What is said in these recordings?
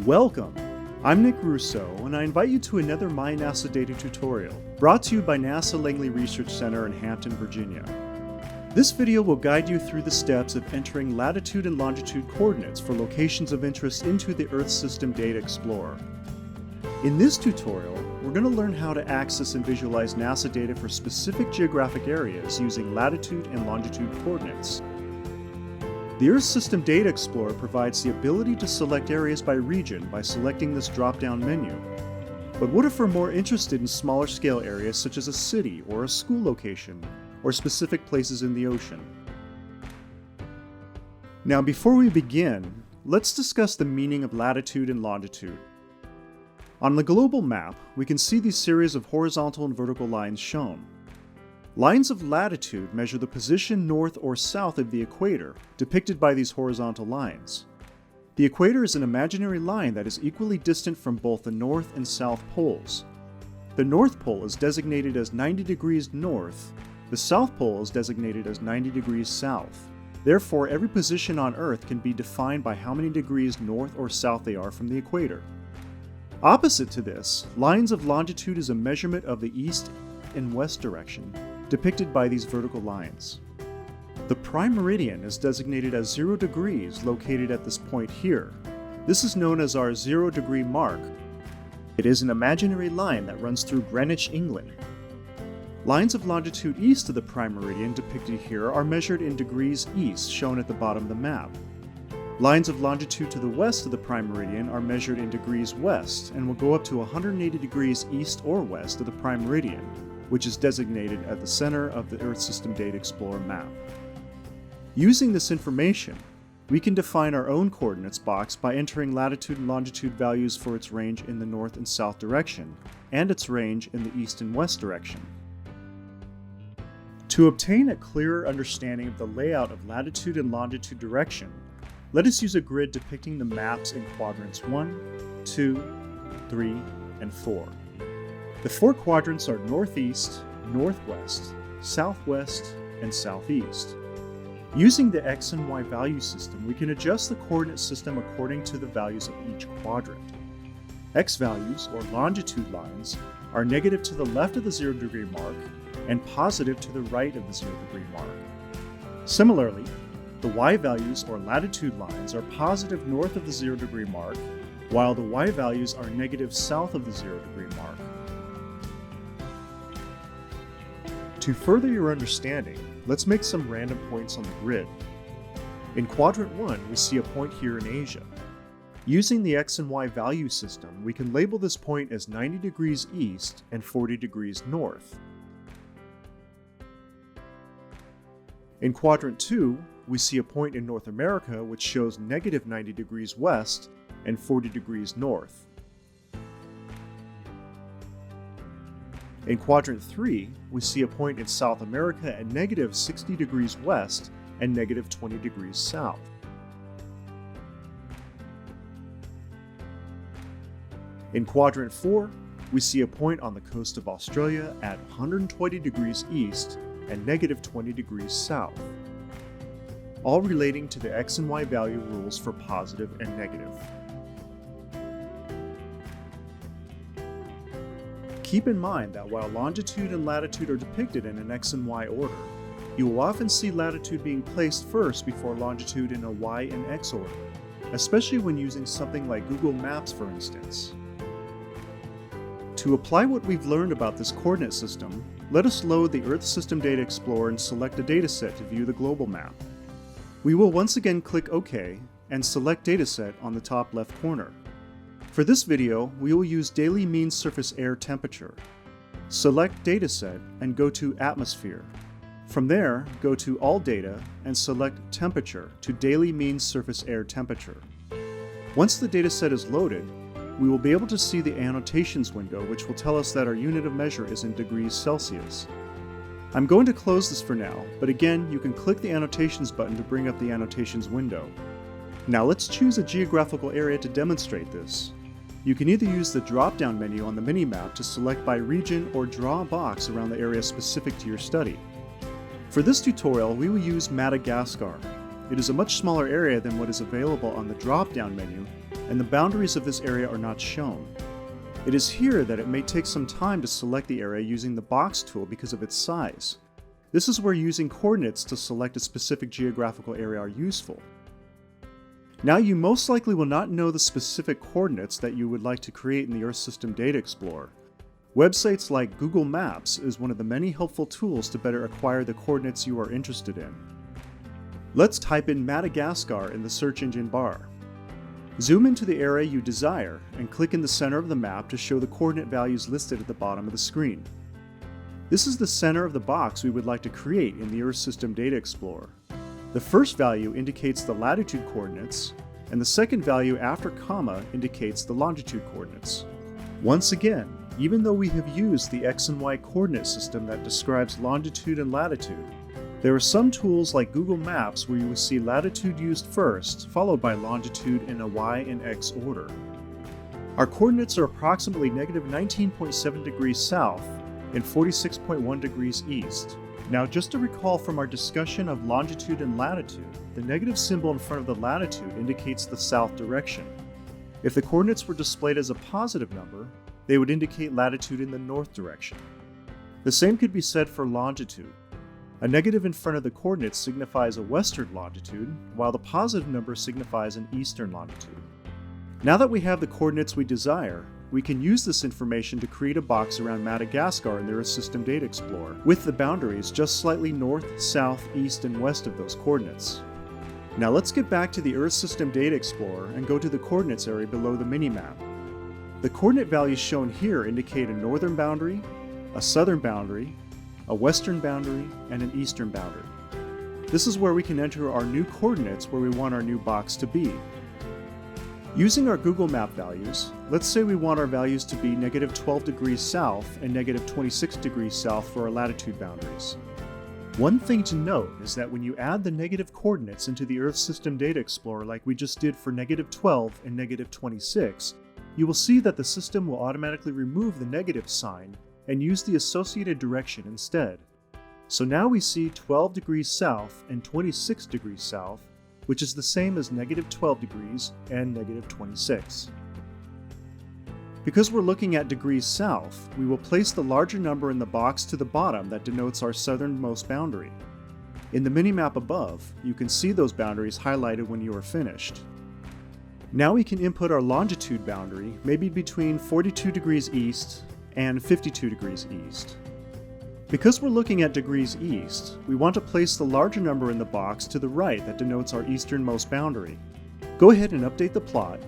Welcome! I'm Nick Russo, and I invite you to another My NASA Data tutorial, brought to you by NASA Langley Research Center in Hampton, Virginia. This video will guide you through the steps of entering latitude and longitude coordinates for locations of interest into the Earth System Data Explorer. In this tutorial, we're going to learn how to access and visualize NASA data for specific geographic areas using latitude and longitude coordinates. The Earth System Data Explorer provides the ability to select areas by region by selecting this drop-down menu. But what if we're more interested in smaller scale areas such as a city or a school location, or specific places in the ocean? Now, before we begin, let's discuss the meaning of latitude and longitude. On the global map, we can see these series of horizontal and vertical lines shown. Lines of latitude measure the position north or south of the equator, depicted by these horizontal lines. The equator is an imaginary line that is equally distant from both the north and south poles. The North Pole is designated as 90 degrees north. The South Pole is designated as 90 degrees south. Therefore, every position on Earth can be defined by how many degrees north or south they are from the equator. Opposite to this, lines of longitude is a measurement of the east and west direction, depicted by these vertical lines. The prime meridian is designated as 0 degrees, located at this point here. This is known as our 0 degree mark. It is an imaginary line that runs through Greenwich, England. Lines of longitude east of the prime meridian, depicted here, are measured in degrees east, shown at the bottom of the map. Lines of longitude to the west of the prime meridian are measured in degrees west and will go up to 180 degrees east or west of the prime meridian, which is designated at the center of the Earth System Data Explorer map. Using this information, we can define our own coordinates box by entering latitude and longitude values for its range in the north and south direction, and its range in the east and west direction. To obtain a clearer understanding of the layout of latitude and longitude direction, let us use a grid depicting the maps in quadrants 1, 2, 3, and 4. The 4 quadrants are northeast, northwest, southwest, and southeast. Using the X and Y value system, we can adjust the coordinate system according to the values of each quadrant. X values, or longitude lines, are negative to the left of the 0 degree mark and positive to the right of the 0 degree mark. Similarly, the Y values, or latitude lines, are positive north of the 0 degree mark, while the Y values are negative south of the 0 degree mark. To further your understanding, let's make some random points on the grid. In quadrant 1, we see a point here in Asia. Using the X and Y value system, we can label this point as 90 degrees east and 40 degrees north. In quadrant 2, we see a point in North America which shows negative 90 degrees west and 40 degrees north. In quadrant 3, we see a point in South America at negative 60 degrees west and negative 20 degrees south. In quadrant 4, we see a point on the coast of Australia at 120 degrees east and negative 20 degrees south, all relating to the X and Y value rules for positive and negative. Keep in mind that while longitude and latitude are depicted in an X and Y order, you will often see latitude being placed first before longitude in a Y and X order, especially when using something like Google Maps, for instance. To apply what we've learned about this coordinate system, let us load the Earth System Data Explorer and select a dataset to view the global map. We will once again click OK and select Dataset on the top left corner. For this video, we will use daily mean surface air temperature. Select Dataset and go to Atmosphere. From there, go to All Data and select Temperature to daily mean surface air temperature. Once the dataset is loaded, we will be able to see the annotations window, which will tell us that our unit of measure is in degrees Celsius. I'm going to close this for now, but again, you can click the Annotations button to bring up the Annotations window. Now let's choose a geographical area to demonstrate this. You can either use the drop-down menu on the mini-map to select by region or draw a box around the area specific to your study. For this tutorial, we will use Madagascar. It is a much smaller area than what is available on the drop-down menu, and the boundaries of this area are not shown. It is here that it may take some time to select the area using the box tool because of its size. This is where using coordinates to select a specific geographical area are useful. Now you most likely will not know the specific coordinates that you would like to create in the Earth System Data Explorer. Websites like Google Maps is one of the many helpful tools to better acquire the coordinates you are interested in. Let's type in Madagascar in the search engine bar. Zoom into the area you desire and click in the center of the map to show the coordinate values listed at the bottom of the screen. This is the center of the box we would like to create in the Earth System Data Explorer. The first value indicates the latitude coordinates, and the second value after comma indicates the longitude coordinates. Once again, even though we have used the X and Y coordinate system that describes longitude and latitude, there are some tools like Google Maps where you will see latitude used first, followed by longitude in a Y and X order. Our coordinates are approximately negative 19.7 degrees south and 46.1 degrees east. Now, just to recall from our discussion of longitude and latitude, the negative symbol in front of the latitude indicates the south direction. If the coordinates were displayed as a positive number, they would indicate latitude in the north direction. The same could be said for longitude. A negative in front of the coordinates signifies a western longitude, while the positive number signifies an eastern longitude. Now that we have the coordinates we desire, we can use this information to create a box around Madagascar in the Earth System Data Explorer, with the boundaries just slightly north, south, east, and west of those coordinates. Now let's get back to the Earth System Data Explorer and go to the coordinates area below the minimap. The coordinate values shown here indicate a northern boundary, a southern boundary, a western boundary, and an eastern boundary. This is where we can enter our new coordinates where we want our new box to be. Using our Google Map values, let's say we want our values to be negative 12 degrees south and negative 26 degrees south for our latitude boundaries. One thing to note is that when you add the negative coordinates into the Earth System Data Explorer like we just did for negative 12 and negative 26, you will see that the system will automatically remove the negative sign and use the associated direction instead. So now we see 12 degrees south and 26 degrees south, which is the same as negative 12 degrees and negative 26. Because we're looking at degrees south, we will place the larger number in the box to the bottom that denotes our southernmost boundary. In the minimap above, you can see those boundaries highlighted when you are finished. Now we can input our longitude boundary, maybe between 42 degrees east and 52 degrees east. Because we're looking at degrees east, we want to place the larger number in the box to the right that denotes our easternmost boundary. Go ahead and update the plot.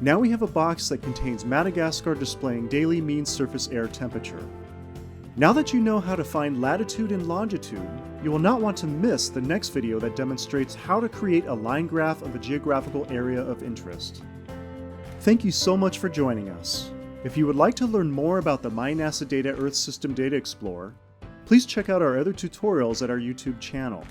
Now we have a box that contains Madagascar displaying daily mean surface air temperature. Now that you know how to find latitude and longitude, you will not want to miss the next video that demonstrates how to create a line graph of a geographical area of interest. Thank you so much for joining us. If you would like to learn more about the My NASA Data Earth System Data Explorer, please check out our other tutorials at our YouTube channel.